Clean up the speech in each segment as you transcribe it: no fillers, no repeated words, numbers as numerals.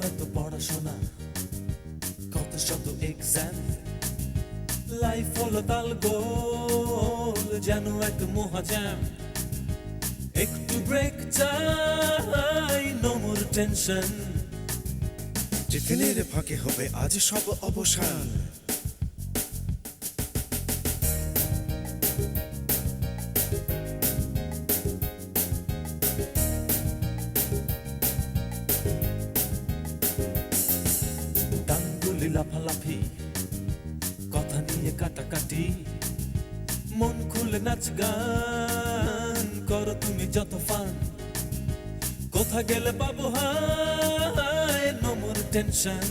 এত পড়াশোনা, কত শত এক্সাম, লাইফ হলো তাল গোল যেন এক মহাজাম। একটু ব্রেক চাই, নো মোর টেনশন। টিফিনের ফাঁকে হবে আজ সব অবসান। ডাঙ্গুলি লাফালাফি, কথা নিয়ে কাটাকাটি, মন খুলে নাচ গান করো তুমি যত ফান। কোথা গেলে পাবো হাই, নো মোর টেনশন।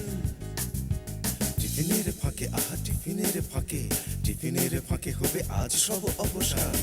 টিফিনের ফাঁকে আহা টিফিনের ফাঁকে, টিফিনের ফাঁকে হবে আজ সব অবসান।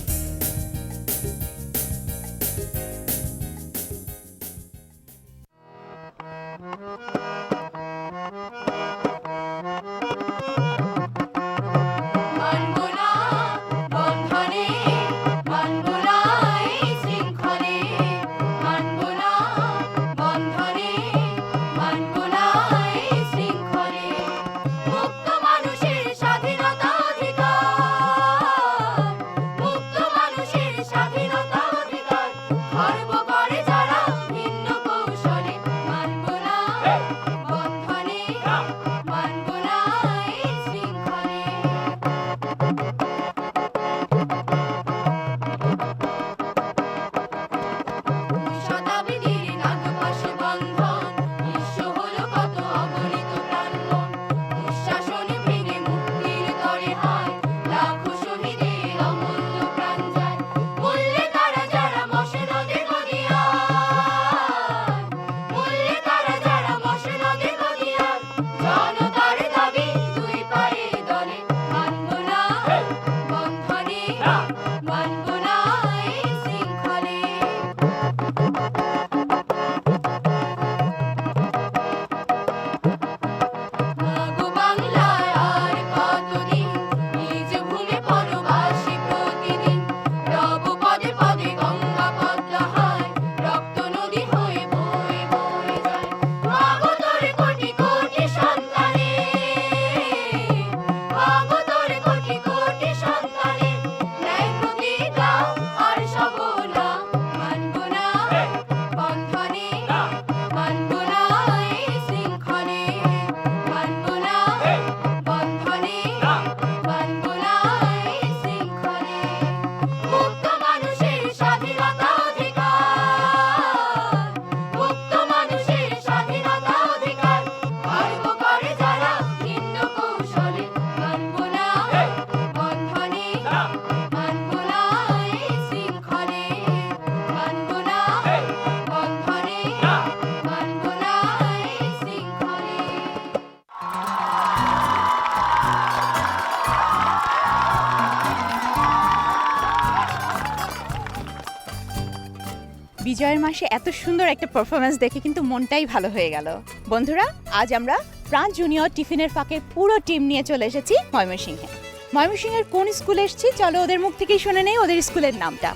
বিজয়ের মাসে এত সুন্দর একটা পারফরমেন্স দেখে কিন্তু মনটাই ভালো হয়ে গেল। বন্ধুরা, আজ আমরা প্রাণ জুনিয়র টিফিনের ফাঁকের পুরো টিম নিয়ে চলে এসেছি ময়মনসিংহে। ময়মনসিংহের কোন স্কুলে এসেছি চলো ওদের মুখ থেকেই শুনে নেই ওদের স্কুলের নামটা।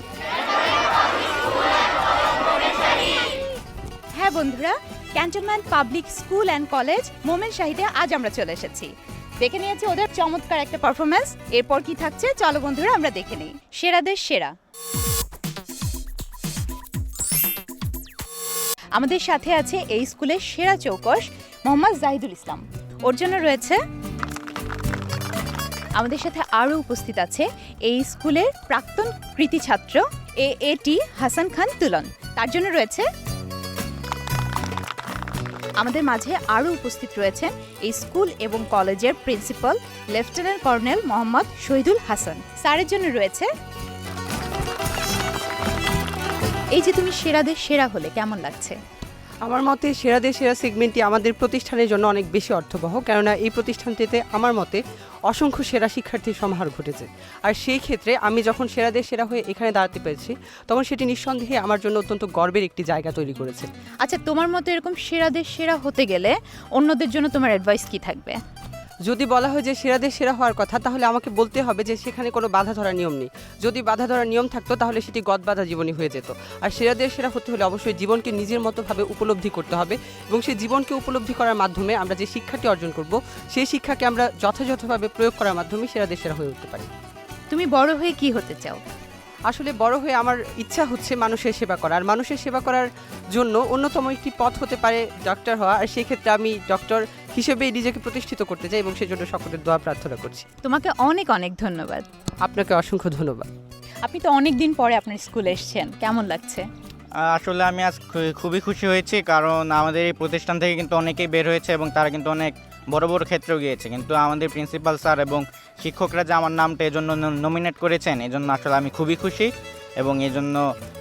হ্যাঁ বন্ধুরা, cantonment public school and college মোমেনশাহিতে আজ আমরা চলে এসেছি। দেখে নিয়েছি ওদের চমৎকার একটা পারফরমেন্স। এরপর কি থাকছে চলো বন্ধুরা আমরা দেখে নিই। সেরাদের সেরা। আমাদের সাথে আছে এই স্কুলের সেরা চৌকস মোহাম্মদ জাহিদুল ইসলাম, ওর জন্য রয়েছে। আমাদের সাথে আরও উপস্থিত আছে এই স্কুলের প্রাক্তন কৃতি ছাত্র এটি হাসান খান তুলন, তার জন্য রয়েছে। আমাদের মাঝে আরও উপস্থিত রয়েছেন এই স্কুল এবং কলেজের principal lieutenant colonel Mohammad Shahidul Hasan, স্যারের জন্য রয়েছে। এই যে তুমি সেরাদের সেরা হলে কেমন লাগছে? আমার মতে সেরাদের সেরা সেগমেন্টটি আমাদের প্রতিষ্ঠানের জন্য অনেক বেশি অর্থবহ, কেননা এই প্রতিষ্ঠানটিতে আমার মতে অসংখ্য সেরা শিক্ষার্থীর সমাহার ঘটেছে। আর সেই ক্ষেত্রে আমি যখন সেরাদের সেরা হয়ে এখানে দাঁড়াতে পেরেছি তখন সেটি নিঃসন্দেহে আমার জন্য অত্যন্ত গর্বের একটি জায়গা তৈরি করেছে। আচ্ছা, তোমার মতে এরকম সেরাদের সেরা হতে গেলে অন্যদের জন্য তোমার অ্যাডভাইস কি থাকবে? যদি বলা হয় যে সেরাদের সেরা হওয়ার কথা, তাহলে আমাকে বলতে হবে যে সেখানে কোনো বাধা ধরার নিয়ম নেই। যদি বাধা ধরার নিয়ম থাকতো তাহলে সেটি গদবাধা জীবনই হয়ে যেত। আর সেরাদের সেরা হতে হলে অবশ্যই জীবনকে নিজের মতোভাবে উপলব্ধি করতে হবে, এবং সেই জীবনকে উপলব্ধি করার মাধ্যমে আমরা যে শিক্ষাটি অর্জন করব, সেই শিক্ষাকে আমরা যথাযথভাবে প্রয়োগ করার মাধ্যমে সেরাদের সেরা হয়ে উঠতে পারি। তুমি বড় হয়ে কি হতে চাও? আসলে বড় হয়ে আমার ইচ্ছা হচ্ছে মানুষের সেবা করা, আর মানুষের সেবা করার জন্য অন্যতম একটি পথ হতে পারে ডক্টর হওয়া। আর সেই ক্ষেত্রে আমি ডক্টর হিসেবে নিজেকে প্রতিষ্ঠিত করতে চাই, এবং সেজন্য সকলের দোয়া প্রার্থনা করছি। তোমাকে অনেক অনেক ধন্যবাদ। আপনাকে অসংখ্য ধন্যবাদ। আপনি তো অনেক দিন পরে আপনার স্কুলে এসেছেন, কেমন লাগছে? আসলে আমি আজ খুবই খুশি হয়েছি, কারণ আমাদের এই প্রতিষ্ঠান থেকে কিন্তু অনেকেই বের হয়েছে এবং তারা কিন্তু অনেক বড় বড় ক্ষেত্রেও গিয়েছে, কিন্তু আমাদের প্রিন্সিপাল স্যার এবং শিক্ষকরা যে আমার নামটা এজন্য নমিনেট করেছেন, এজন্য আসলে আমি খুবই খুশি, এবং এই জন্য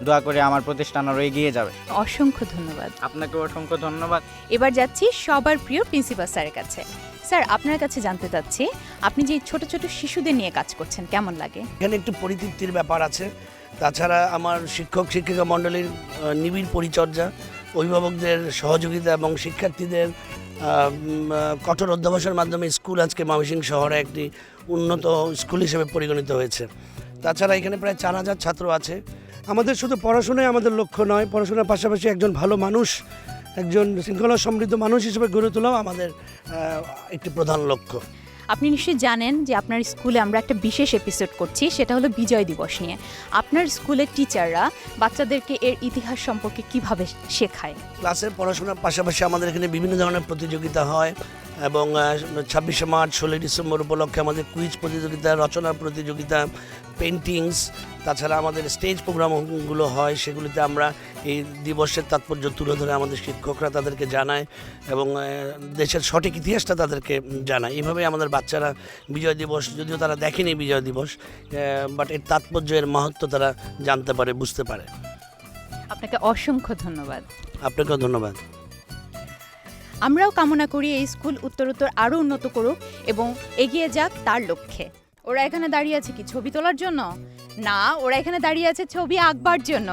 দোয়া করে আমার প্রতিষ্ঠান আরও এগিয়ে যাবে। অসংখ্য ধন্যবাদ। আপনাকে অসংখ্য ধন্যবাদ। এবার যাচ্ছি সবার প্রিয় প্রিন্সিপাল স্যারের কাছে। স্যার, আপনার কাছে জানতে চাচ্ছি, আপনি যে ছোট ছোট শিশুদের নিয়ে কাজ করছেন, কেমন লাগে? এখানে একটু পরিতৃপ্তির ব্যাপার আছে। তাছাড়া আমার শিক্ষক শিক্ষিকা মণ্ডলীর নিবিড় পরিচর্যা, অভিভাবকদের সহযোগিতা এবং শিক্ষার্থীদের কঠোর অধ্যবসায়ের মাধ্যমে স্কুল আজকে ময়মনসিংহ শহরে একটি উন্নত স্কুল হিসেবে পরিগণিত হয়েছে। তাছাড়া এখানে প্রায় 4000 ছাত্র আছে। আমাদের শুধু পড়াশোনাই আমাদের লক্ষ্য নয়, পড়াশোনার পাশাপাশি একজন ভালো মানুষ, একজন শৃঙ্খলা সমৃদ্ধ মানুষ হিসেবে গড়ে তোলাও আমাদের একটি প্রধান লক্ষ্য। আপনি নিশ্চয়ই জানেন যে আপনার স্কুলে আমরা একটা বিশেষ এপিসোড করছি, সেটা হলো বিজয় দিবস নিয়ে। আপনার স্কুলের টিচাররা বাচ্চাদেরকে এর ইতিহাস সম্পর্কে কিভাবে শেখায়? ক্লাসের পড়াশোনার পাশাপাশি আমাদের এখানে বিভিন্ন ধরনের প্রতিযোগিতা হয়, এবং 26শে মার্চ 16ই ডিসেম্বর উপলক্ষে আমাদের কুইজ প্রতিযোগিতা, রচনার প্রতিযোগিতা, পেন্টিংস, তাছাড়া আমাদের স্টেজ প্রোগ্রামগুলো হয়। সেগুলিতে আমরা এই দিবসের তাৎপর্য তুলে ধরে আমাদের শিক্ষকরা তাদেরকে জানায়, এবং দেশের সঠিক ইতিহাসটা তাদেরকে জানায়। এইভাবেই আমাদের বাচ্চারা বিজয় দিবস, যদিও তারা দেখেনি বিজয় দিবস, বাট এর তাৎপর্য, এর মাহাত্ম্য তারা জানতে পারে, বুঝতে পারে। আপনাকে অসংখ্য ধন্যবাদ। আপনাকেও ধন্যবাদ। আমরাও কামনা করি এই স্কুল উত্তরোত্তর আরও উন্নত করুক এবং এগিয়ে যাক তার লক্ষ্যে। ওরা এখানে দাঁড়িয়ে আছে কি ছবি তোলার জন্য? না, ওরা এখানে দাঁড়িয়ে আছে ছবি আঁকবার জন্য।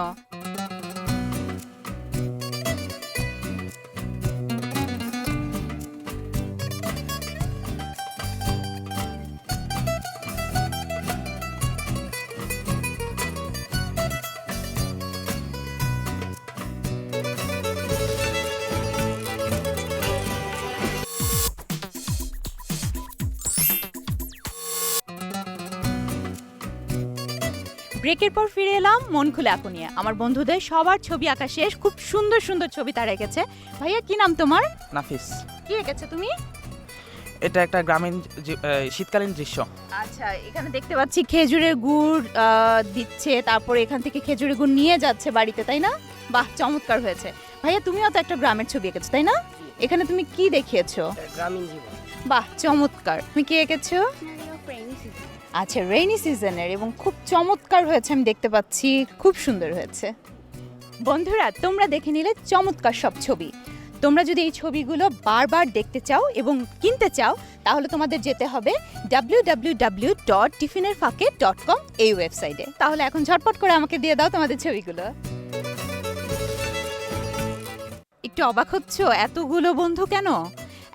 ব্রেকের পর ফিরে এলাম মন খুলে আঁকো নিয়ে। আমার বন্ধুদের সবার ছবি আঁকা শেষ, খুব সুন্দর সুন্দর ছবি তারা এঁকেছে। ভাইয়া, কি নাম তোমার? নাফিস। কি এঁকেছো তুমি? এটা একটা গ্রামীণ শীতকালীন দৃশ্য। আচ্ছা, এখানে দেখতে পাচ্ছি খেজুরের গুড় দিচ্ছে, তারপরে এখান থেকে খেজুরের গুড় নিয়ে যাচ্ছে বাড়িতে, তাই না? বাহ, চমৎকার হয়েছে। ভাইয়া, তুমিও তো একটা গ্রামের ছবি এঁকেছো, তাই না? এখানে তুমি কি দেখিয়েছো? গ্রামীণ জীবন। বাহ, চমৎকার। তুমি কি এঁকেছো? আচ্ছা, রেইনি সিজনের, এবং খুব চমৎকার হয়েছে, আমি দেখতে পাচ্ছি, খুব সুন্দর হয়েছে। বন্ধুরা, তোমরা দেখে নিলে চমৎকার সব ছবি। তোমরা যদি এই ছবিগুলো বারবার দেখতে চাও এবং কিনতে চাও, তাহলে তোমাদের যেতে হবে www.tiffinerfaake.com এই ওয়েবসাইটে। তাহলে এখন ঝটপট করে আমাকে দিয়ে দাও তোমাদের ছবিগুলো। একটু অবাক হচ্ছ, এতগুলো বন্ধু কেন?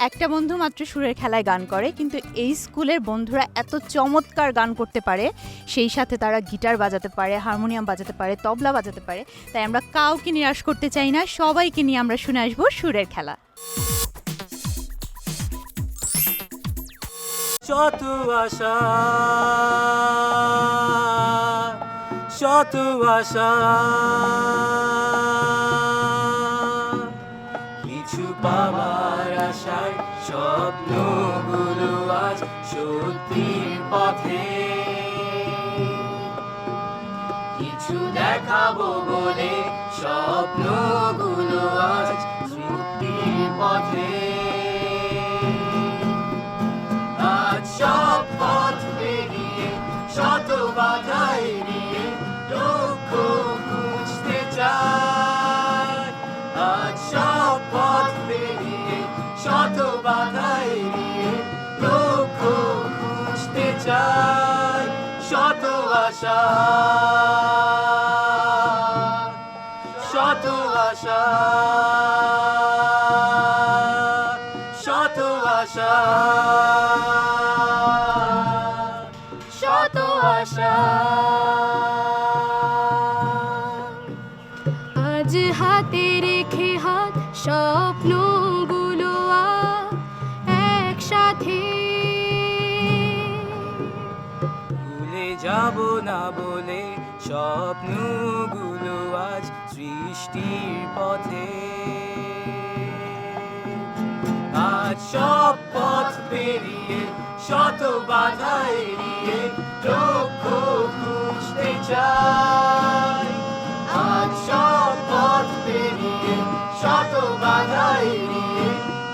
একটা বন্ধু মাত্র সুরের খেলায় গান করে, কিন্তু এই স্কুলের বন্ধুরা এত চমৎকার গান করতে পারে, সেই সাথে তারা গিটার বাজাতে পারে, হারমোনিয়াম বাজাতে পারে, তবলা বাজাতে পারে। তাই আমরা কাউকে নিরাশ করতে চাই না, সবাইকে নিয়ে আমরা শুনে আসবো সুরের খেলা। শত আশা, শত আশা, কিছু পাবার আশায় স্বপ্নগুলো আজ সত্যির পথে, কিছু দেখাবো বলে স্বপ্নগুলো আজ সত্যির পথে। আজ সব পথ পেরিয়ে, শত বাধা এড়িয়ে লক্ষ্য খুঁজতে চাই। আজ সব পথ পেরিয়ে, শত বাধা এড়িয়ে লক্ষ্য খুঁজতে চাই। শত আশা, শত আশা, শত আশা। আশা আজ হাতে রেখে হাত স্বপ্নগুলো একসাথে ভুলে যাব না বলে স্বপ্নগুলো আজ সৃষ্টির পথে আজ সব পথ পেরিয়ে শত বাধা এড়িয়ে লক্ষ্য খুঁজতে চাই আজ সব পথ পেরিয়ে শত বাধা এড়িয়ে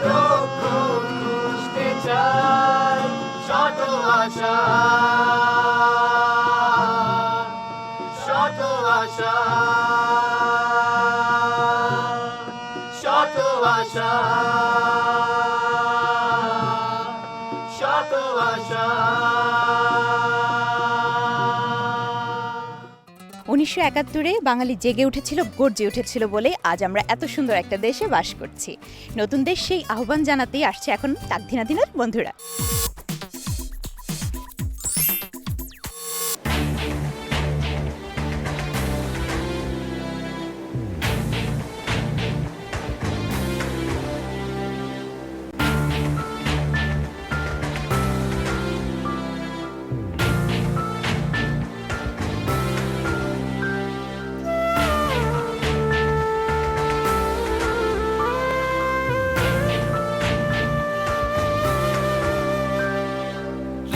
লক্ষ্য খুঁজতে চাই শত আশা শত আশা শত আশা শত আশা 1971-এ বাঙালি জেগে উঠেছিল, গর্জে উঠেছিল বলে আজ আমরা এত সুন্দর একটা দেশে বাস করছি। নতুন দেশ সেই আহ্বান জানাতেই আসছে এখন তাকদিনাদিনের বন্ধুরা।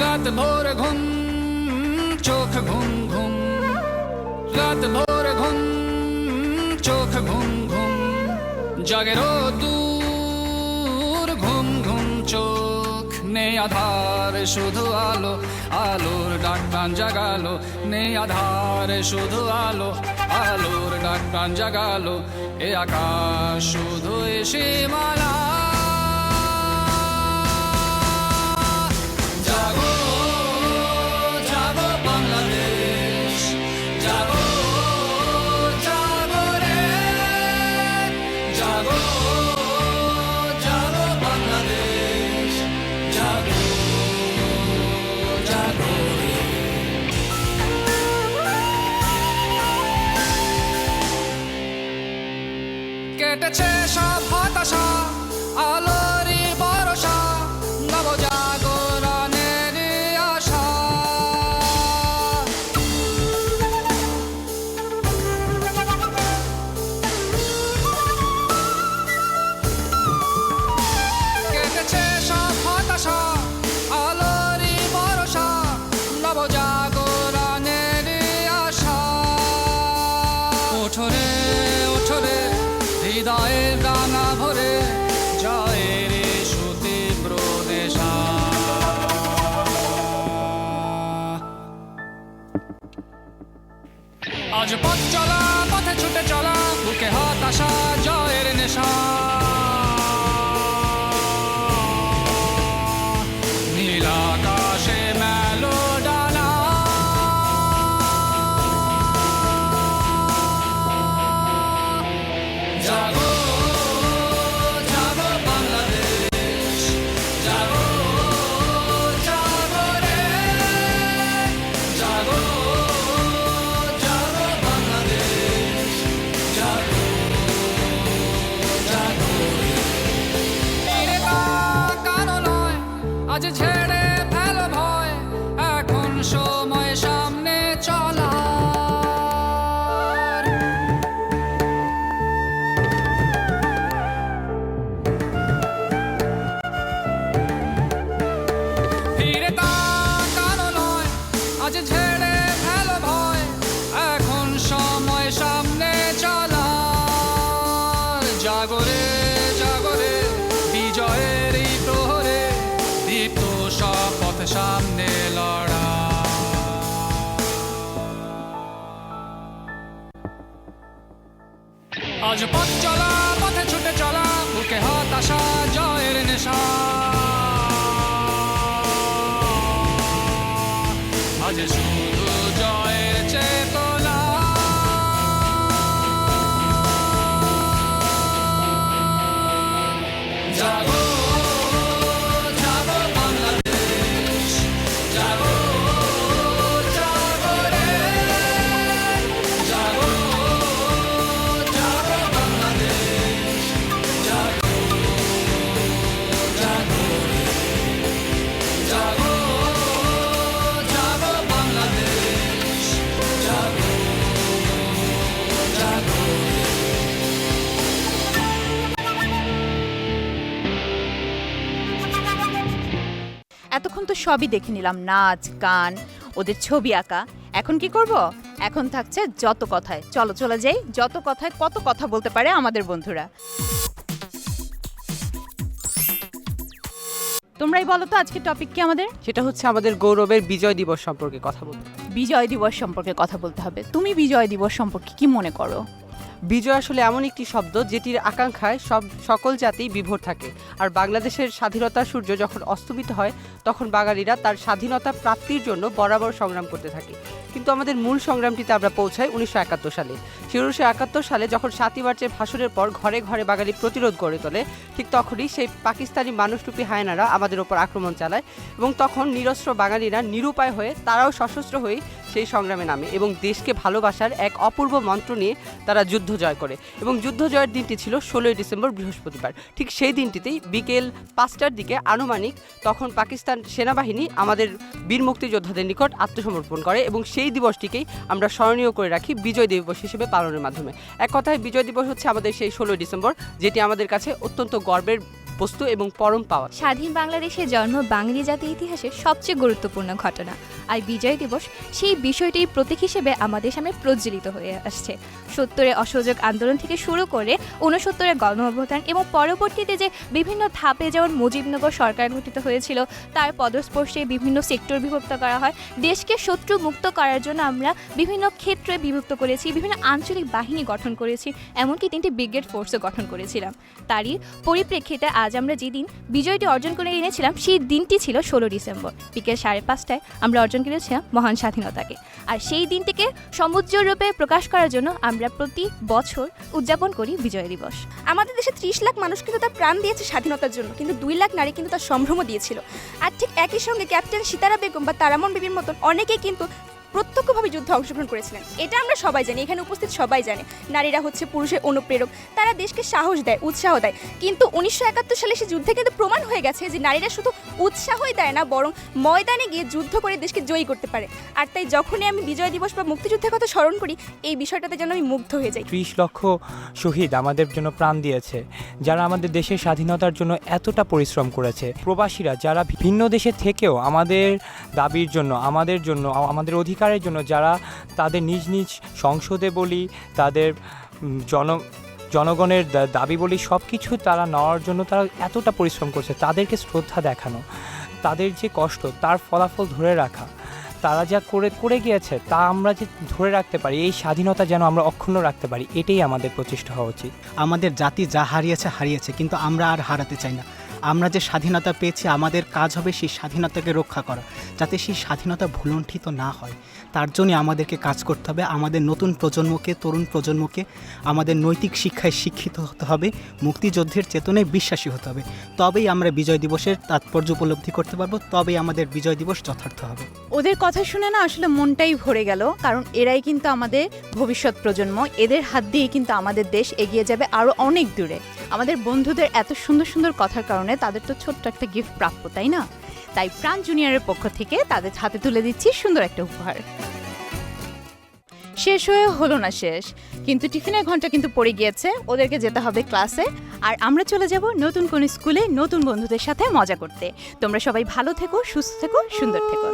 রাত ভোর ঘুম চোখ ঘুম ঘুম রাত ভোর ঘুম চোখ ঘুম ঘুম জাগেরও দূর ঘুম ঘুম চোখ নেই আধার শুধু আলো আলোর ডাক প্রাণ জাগালো নেই আধার শুধু আলো আলোর ডাক প্রাণ জাগালো এ আকাশ শুধু এসে মালা জাগো জাগো বাংলাদেশ জাগো জাগো রে জাগো জাগো বাংলাদেশ জাগো জাগো রে কেটেছে সব হতাশা আলোরই ভরসা নব জাগরণের আশা কেটেছে সব হতাশা আলোরই ভরসা নব জাগরণের আশা ওঠরে ওঠরে হৃদয়ের ডানা ভরে যায় রে সুতীব্র নেশা আজ পথ চলা পথে ছুটে চলা বুকে হতাশা জয়ের নেশা নীল আকাশে মেলো ডানা জাগো জাগো বাংলাদেশ জাগো জাগো রে জাগো জাগো বাংলাদেশ জাগো জাগো রে ফিরে তাকানো নয় আজ ছেড়ে ফেলো ভয় এখন সময় সামনে চলা ফিরে তাকানো নয় আজ ছেড়ে ফেলো ভয় এখন সময় সামনে চলার জাগরে জাগরে বিজয়ের এই প্রহরে দীপ্ত সব পথ সামনে লড়া আজ পথ চলা পথে ছুটে চলা বুকে হতাশা জয়ের নেশা আজ শুধু জয়ের চেতনা জাগো জাগো বাংলাদেশ জাগো জাগো এতক্ষণ তো সবই দেখে নিলাম, নাচ গান, ওদের ছবি আঁকা। এখন কি করব? এখন থাকছে যত কথায়। চলো চলে যাই, যত কথায় কত কথা বলতে পারে আমাদের বন্ধুরা। তোমরাই বলো তো আজকে টপিক কি আমাদের? সেটা হচ্ছে আমাদের গৌরবের বিজয় দিবস সম্পর্কে কথা বলবো। বিজয় দিবস সম্পর্কে কথা বলতে হবে। তুমি বিজয় দিবস সম্পর্কে কি মনে করো? বিজয় আসলে এমন একটি শব্দ যেটির আকাঙ্ক্ষায় সকল জাতি বিভোর থাকে। আর বাংলাদেশের স্বাধীনতার সূর্য যখন অস্তমিত হয় তখন বাঙালিরা তার স্বাধীনতা প্রাপ্তির জন্য বরাবর সংগ্রাম করতে থাকে। কিন্তু আমাদের মূল সংগ্রামটিতে আমরা পৌঁছাই 1971 সালে। সেই 1971 সালে যখন 7ই মার্চের ভাষণের পর ঘরে ঘরে বাঙালি প্রতিরোধ গড়ে তোলে, ঠিক তখনই সেই পাকিস্তানি মানুষরূপী হায়নারা আমাদের ওপর আক্রমণ চালায় এবং তখন নিরস্ত্র বাঙালিরা নিরুপায় হয়ে তারাও সশস্ত্র হয়ে সেই সংগ্রামে নামে এবং দেশকে ভালোবাসার এক অপূর্ব মন্ত্র নিয়ে তারা যুদ্ধ জয় করে। এবং যুদ্ধ জয়ের দিনটি ছিল 16ই ডিসেম্বর, বৃহস্পতিবার। ঠিক সেই দিনটিতেই বিকেল 5টার দিকে আনুমানিক তখন পাকিস্তান সেনাবাহিনী আমাদের বীর মুক্তিযোদ্ধাদের নিকট আত্মসমর্পণ করে এবং সেই দিবসটিকেই আমরা স্মরণীয় করে রাখি বিজয় দিবস হিসেবে পালনের মাধ্যমে। এক কথায় বিজয় দিবস হচ্ছে আমাদের সেই 16ই ডিসেম্বর, যেটি আমাদের কাছে অত্যন্ত গর্বের বস্তু এবং পরম পাওয়া। স্বাধীন বাংলাদেশের জন্ম বাঙালি জাতির ইতিহাসের সবচেয়ে গুরুত্বপূর্ণ ঘটনা, আর বিজয় দিবস সেই বিষয়টির প্রতীক হিসেবে আমাদের সামনে প্রজ্বলিত হয়ে আসছে। 70-এর অসহযোগ আন্দোলন থেকে শুরু করে 69-এর গণ অভ্যুত্থান এবং পরবর্তীতে যে বিভিন্ন ধাপে যেমন মুজিবনগর সরকার গঠিত হয়েছিল, তার পদস্পর্শে বিভিন্ন সেক্টর বিভক্ত করা হয়। দেশকে শত্রু মুক্ত করার জন্য আমরা বিভিন্ন ক্ষেত্রে বিভক্ত করেছি, বিভিন্ন আঞ্চলিক বাহিনী গঠন করেছি, এমনকি 3টি ব্রিগেড ফোর্সও গঠন করেছিলাম। তারই পরিপ্রেক্ষিতে আজ আমরা যেদিন বিজয়টি অর্জন করে এনেছিলাম সেই দিনটি ছিল 16 ডিসেম্বর বিকেল 5:30টায় আমরা অর্জন করেছিলাম মহান স্বাধীনতাকে। আর সেই দিনটিকে সমুজ্জ্বলরূপে প্রকাশ করার জন্য আমরা প্রতি বছর উদযাপন করি বিজয় দিবস। আমাদের দেশে 30 লাখ মানুষ কিন্তু তার প্রাণ দিয়েছে স্বাধীনতার জন্য, কিন্তু 2 লাখ নারী কিন্তু তার সম্ভ্রম দিয়েছিল। আর ঠিক একই সঙ্গে ক্যাপ্টেন সীতারা বেগম বা তারামন বিবির মতন অনেকেই কিন্তু প্রত্যক্ষভাবে যুদ্ধে অংশগ্রহণ করেছিলেন। এটা আমরা সবাই জানি, এখানে উপস্থিত সবাই জানে। নারীরা হচ্ছে পুরুষের অনুপ্রেরক, তারা দেশকে সাহস দেয়, উৎসাহ দেয়। কিন্তু 1971 সালে সে যুদ্ধে কিন্তু প্রমাণ হয়ে গেছে যে নারীরা শুধু উৎসাহই দেয় না, বরং ময়দানে গিয়ে যুদ্ধ করে দেশকে জয়ী করতে পারে। আর তাই যখনই আমি বিজয় দিবস বা মুক্তিযুদ্ধের কথা স্মরণ করি, এই বিষয়টাতে যেন আমি মুগ্ধ হয়ে যাই। 30 লক্ষ শহীদ আমাদের জন্য প্রাণ দিয়েছে, যারা আমাদের দেশের স্বাধীনতার জন্য এতটা পরিশ্রম করেছে। প্রবাসীরা যারা ভিন্ন দেশে থেকেও আমাদের দাবির জন্য, আমাদের অধিকারের জন্য, যারা তাদের নিজ নিজ সংসদে বলি, তাদের জনগণের দাবি বলি, সব কিছু তারা নেওয়ার জন্য তারা এতটা পরিশ্রম করছে। তাদেরকে শ্রদ্ধা দেখানো, তাদের যে কষ্ট তার ফলাফল ধরে রাখা, তারা যা করে গিয়েছে তা আমরা যে ধরে রাখতে পারি, এই স্বাধীনতা যেন আমরা অক্ষুণ্ণ রাখতে পারি, এটাই আমাদের প্রচেষ্টা হওয়া উচিত। আমাদের জাতি যা হারিয়েছে, কিন্তু আমরা আর হারাতে চাই না। আমরা যে স্বাধীনতা পেয়েছি, আমাদের কাজ হবে সেই স্বাধীনতাকে রক্ষা করা, যাতে সেই স্বাধীনতা ভুলণ্ঠিত না হয়। তার জন্য আমাদেরকে কাজ করতে হবে। আমাদের নতুন প্রজন্মকে, তরুণ প্রজন্মকে আমাদের নৈতিক শিক্ষায় শিক্ষিত হতে হবে, মুক্তিযুদ্ধের চেতনায় বিশ্বাসী হতে হবে। তবেই আমরা বিজয় দিবসের তাৎপর্য উপলব্ধি করতে পারবো, তবেই আমাদের বিজয় দিবস যথার্থ হবে। ওদের কথা শুনে না আসলে মনটাই ভরে গেল, কারণ এরাই কিন্তু আমাদের ভবিষ্যৎ প্রজন্ম। এদের হাত দিয়েই কিন্তু আমাদের দেশ এগিয়ে যাবে আরও অনেক দূরে। আমাদের বন্ধুদের এত সুন্দর সুন্দর কথার কারণে তাদের তো ছোট্ট একটা গিফট প্রাপ্য, তাই না? তাই প্রাণ জুনিয়রের পক্ষ থেকে তাদের হাতে তুলে দিচ্ছি সুন্দর একটা উপহার। শেষ হয়ে হলো না শেষ, কিন্তু টিফিনের ঘন্টা কিন্তু পড়ে গিয়েছে, ওদেরকে যেতে হবে ক্লাসে। আর আমরা চলে যাব নতুন কোন স্কুলে নতুন বন্ধুদের সাথে মজা করতে। তোমরা সবাই ভালো থেকো, সুস্থ থেকো, সুন্দর থেকো।